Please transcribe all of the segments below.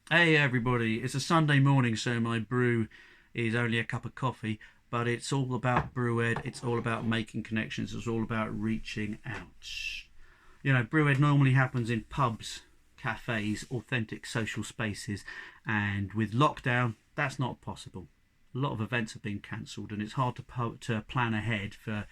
Hey everybody, it's a Sunday morning, so my brew is only a cup of coffee, but it's all about Brewed, it's all about making connections, it's all about reaching out. You know, Brewed normally happens in pubs, cafes, authentic social spaces, and with lockdown, that's not possible. A lot of events have been cancelled, and it's hard to plan ahead for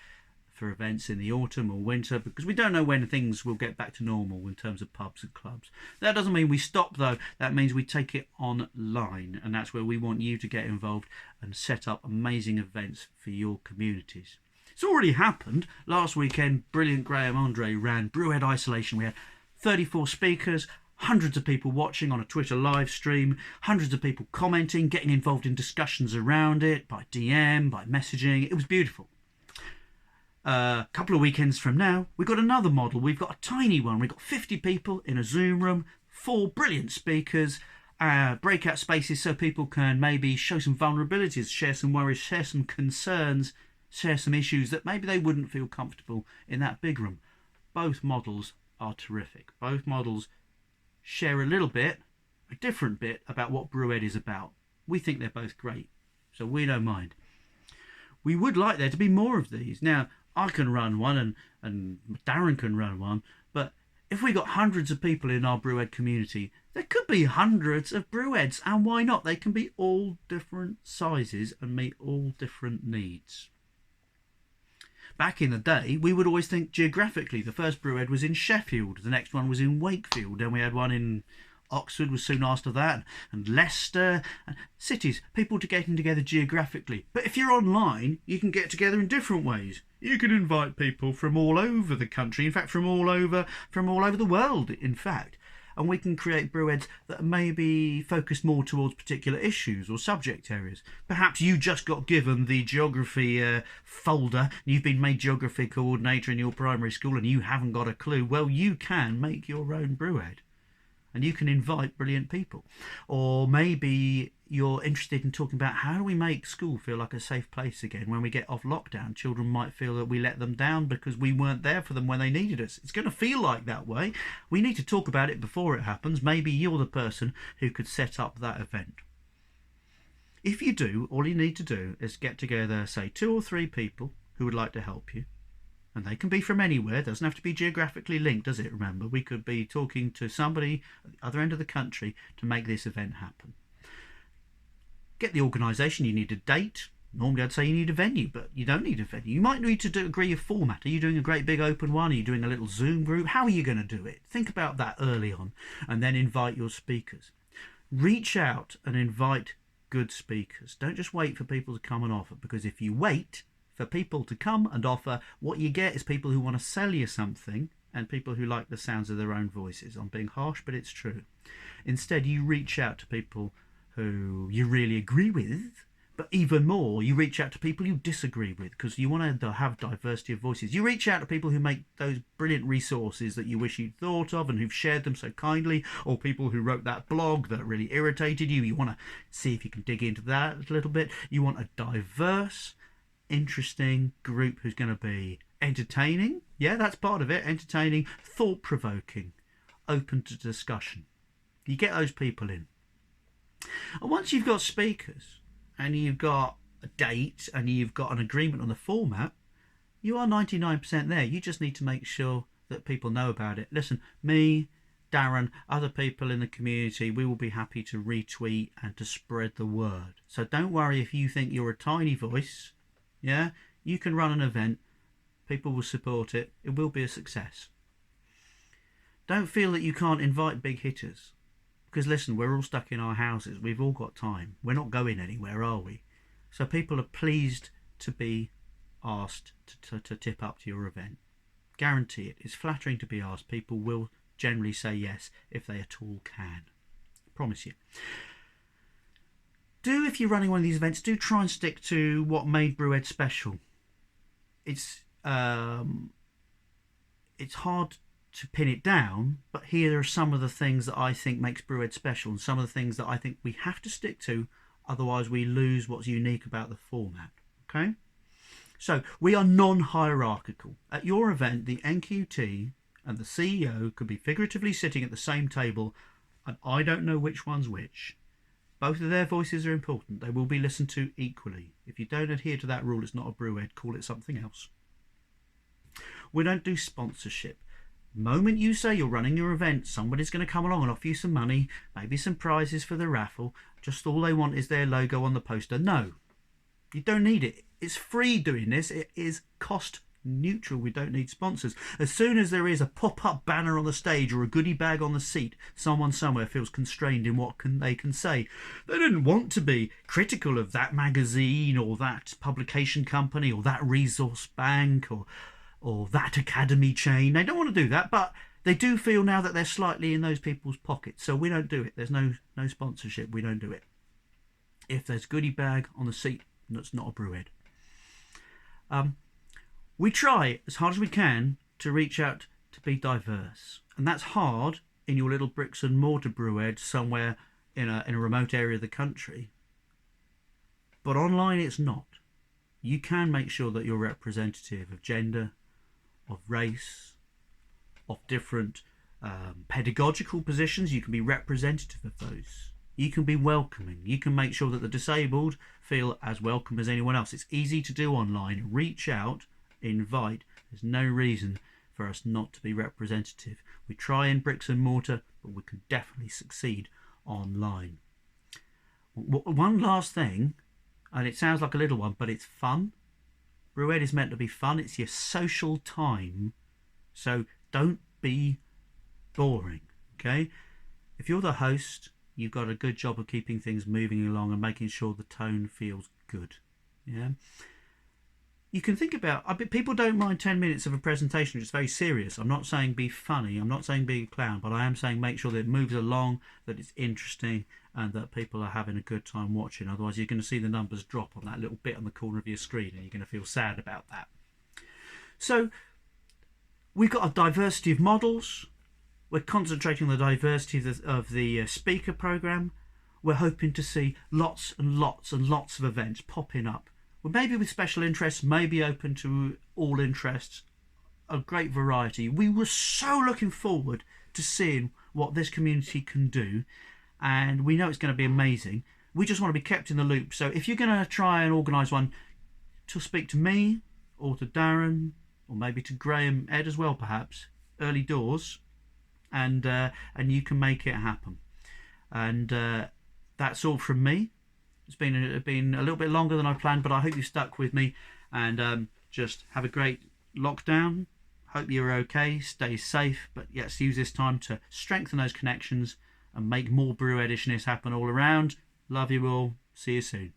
events in the autumn or winter because we don't know when things will get back to normal in terms of pubs and clubs. That doesn't mean we stop though, that means we take it online, and that's where we want you to get involved and set up amazing events for your communities. It's already happened. Last weekend, brilliant Graham Andre ran Brewhead Isolation. We had 34 speakers, hundreds of people watching on a Twitter live stream, hundreds of people commenting, getting involved in discussions around it by DM, by messaging. It was beautiful. A couple of weekends from now, we've got another model. We've got a tiny one. We've got 50 people in a Zoom room, four brilliant speakers, breakout spaces so people can maybe show some vulnerabilities, share some worries, share some concerns, share some issues that maybe they wouldn't feel comfortable in that big room. Both models are terrific. Both models share a little bit, a different bit about what Brewed is about. We think they're both great, so we don't mind. We would like there to be more of these. Now, I can run one and Darren can run one, but if we got hundreds of people in our Brewhead community, there could be hundreds of Brewheads, and why not? They can be all different sizes and meet all different needs. Back in the day, we would always think geographically. The first Brewhead was in Sheffield, the next one was in Wakefield, then we had one in Oxford was soon after that, and Leicester, and cities, people to getting together geographically. But if you're online, you can get together in different ways. You can invite people from all over the country, in fact, from all over the world, in fact. And we can create brewheads that may be focused more towards particular issues or subject areas. Perhaps you just got given the geography folder, and you've been made geography coordinator in your primary school and you haven't got a clue. Well, you can make your own brewhead, and you can invite brilliant people. Or maybe you're interested in talking about how do we make school feel like a safe place again when we get off lockdown. Children might feel that we let them down because we weren't there for them when they needed us. It's going to feel like that way. We need to talk about it before it happens. Maybe you're the person who could set up that event. If you do, all you need to do is get together, say, 2 or 3 people who would like to help you, and they can be from anywhere. It doesn't have to be geographically linked, does it? Remember, we could be talking to somebody at the other end of the country to make this event happen. Get the organisation. You need a date. Normally I'd say you need a venue, but you don't need a venue. You might need to agree a format. Are you doing a great big open one? Are you doing a little Zoom group? How are you going to do it? Think about that early on, and then invite your speakers. Reach out and invite good speakers. Don't just wait for people to come and offer, because if you wait for people to come and offer, what you get is people who want to sell you something and people who like the sounds of their own voices. I'm being harsh, but it's true. Instead, you reach out to people who you really agree with, but even more, you reach out to people you disagree with, because you want to have diversity of voices. You reach out to people who make those brilliant resources that you wish you'd thought of and who've shared them so kindly, or people who wrote that blog that really irritated you. You want to see if you can dig into that a little bit. You want a diverse, interesting group who's going to be entertaining. Yeah, that's part of it. Entertaining, thought-provoking, open to discussion. You get those people in. And once you've got speakers and you've got a date and you've got an agreement on the format, you are 99% there. You just need to make sure that people know about it. Listen, me, Darren, other people in the community, we will be happy to retweet and to spread the word. So don't worry if you think you're a tiny voice. Yeah, you can run an event, people will support it, it will be a success. Don't feel that you can't invite big hitters, because listen, we're all stuck in our houses, we've all got time, we're not going anywhere, are we? So people are pleased to be asked to tip up to your event. Guarantee it. It's flattering to be asked. People will generally say yes if they at all can. Promise you. If you're running one of these events, do try and stick to what made Brewhead special. It's hard to pin it down, but here are some of the things that I think makes Brewhead special, and some of the things that I think we have to stick to, otherwise we lose what's unique about the format. Okay? So we are non-hierarchical. At your event, the NQT and the CEO could be figuratively sitting at the same table and I don't know which one's which. Both of their voices are important. They will be listened to equally. If you don't adhere to that rule, it's not a brew ed. Call it something else. We don't do sponsorship. The moment you say you're running your event, somebody's going to come along and offer you some money, maybe some prizes for the raffle. Just all they want is their logo on the poster. No, you don't need it. It's free doing this. It is cost neutral. We don't need sponsors. As soon as there is a pop-up banner on the stage or a goodie bag on the seat, someone somewhere feels constrained in what they can say. They didn't want to be critical of that magazine or that publication company or that resource bank or that academy chain. They don't want to do that, but they do feel now that they're slightly in those people's pockets. So we don't do it. There's no sponsorship. We don't do it. If there's goodie bag on the seat, that's not a brew ed. We try as hard as we can to reach out to be diverse, and that's hard in your little bricks and mortar brew ed somewhere in a remote area of the country. But online it's not. You can make sure that you're representative of gender, of race, of different pedagogical positions. You can be representative of those. You can be welcoming. You can make sure that the disabled feel as welcome as anyone else. It's easy to do online. Reach out, invite. There's no reason for us not to be representative. We try in bricks and mortar, but we can definitely succeed online. One last thing, and it sounds like a little one, but it's fun. Brew ed is meant to be fun. It's your social time. So don't be boring, okay? If you're the host, you've got a good job of keeping things moving along and making sure the tone feels good. Yeah. You can think about, people don't mind 10 minutes of a presentation, which is very serious. I'm not saying be funny, I'm not saying be a clown, but I am saying make sure that it moves along, that it's interesting, and that people are having a good time watching. Otherwise you're going to see the numbers drop on that little bit on the corner of your screen, and you're going to feel sad about that. So we've got a diversity of models. We're concentrating on the diversity of the speaker program. We're hoping to see lots and lots and lots of events popping up. Well, maybe with special interests, maybe open to all interests, a great variety. We were so looking forward to seeing what this community can do, and we know it's going to be amazing. We just want to be kept in the loop. So if you're going to try and organise one, to speak to me or to Darren or maybe to Graham, Ed as well perhaps, early doors, and you can make it happen. And that's all from me. It's been a little bit longer than I planned, but I hope you stuck with me, and just have a great lockdown. Hope you're okay, stay safe, but let's use this time to strengthen those connections and make more brew edishness happen all around. Love you all. See you soon.